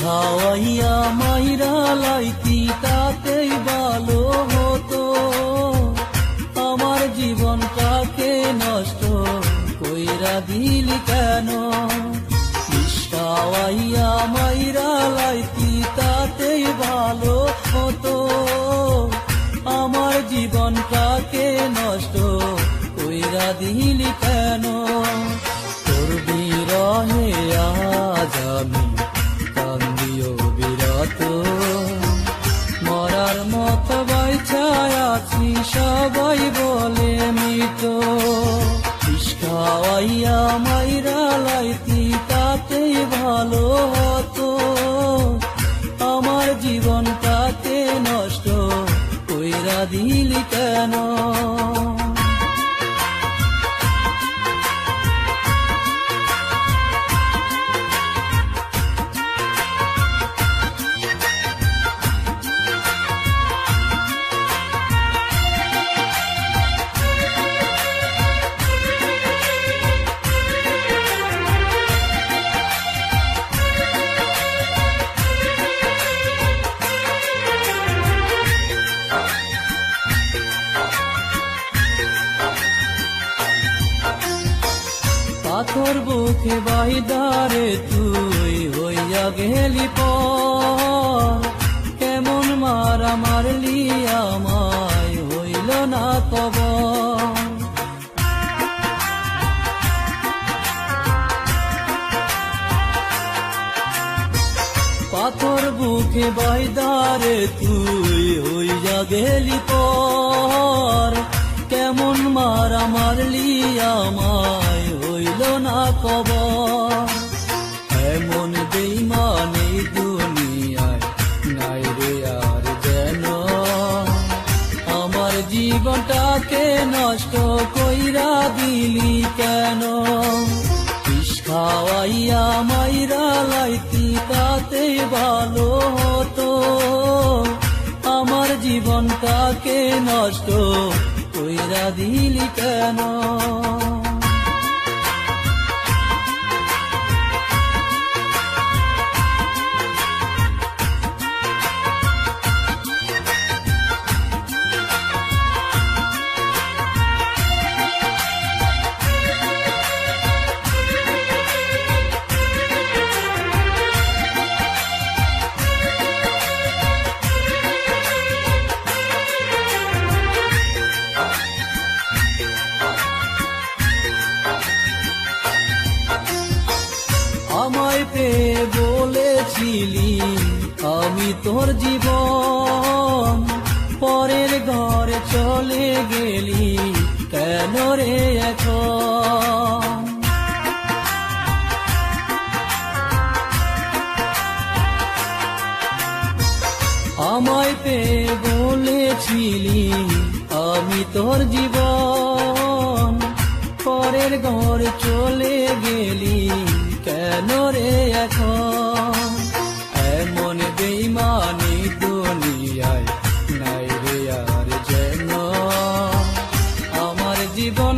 খাওয়াইয়া মাইরা লাইতি তাতেই ভালো হতো, আমার জীবনটাকে নষ্ট কইরা দিলি কেন? বিষ খাওয়াইয়া মাইরা লাইতি তাতেই ভালো হতো, আমার জীবনটাকে নষ্ট কইরা দিলি কেন? তোর বিরহে আজ আমি কান্দিও বিরত, মরার মতো বাইছায় আছি সবাই বলে মৃত। বিষ খাওয়াইয়া মাইরা লাইতি তাতেই ভালো হতো, আমার জীবনটাকে নষ্ট কইরা দিলি কেন? পাথর বুকে বাইদারে তুই হইয়া গেলি পর, কেমন মারা মারলি আমায় হইল না খবর। পাথর বুকে বাইদারে তুই হইয়া গেলি পর, কেমন মারা মারলি আমায় হইল না খবর। এমন বেঈমানি দুনিয়ায় নাই রে আর যেন, আমার জীবনটাকে নষ্ট কইরা দিলি কেন? বিষ খাওয়াইয়া মাইরা লাইতি তাতেই ভালো হতো, আমার জীবনটাকে নষ্ট কইরা দিলি কেন? আমায় পেয়ে বলেছিলি আমি তোর জীবন, পরের ঘরে চলে গেলি কেন রে এখন? আমায় পেয়ে বলেছিলি আমি তোর জীবন, পরের ঘরে চলে গেলি কেন রে এখন? এমন বেঈমানি দুনিয়ায় নাই রে আর যেন, আমার জীবন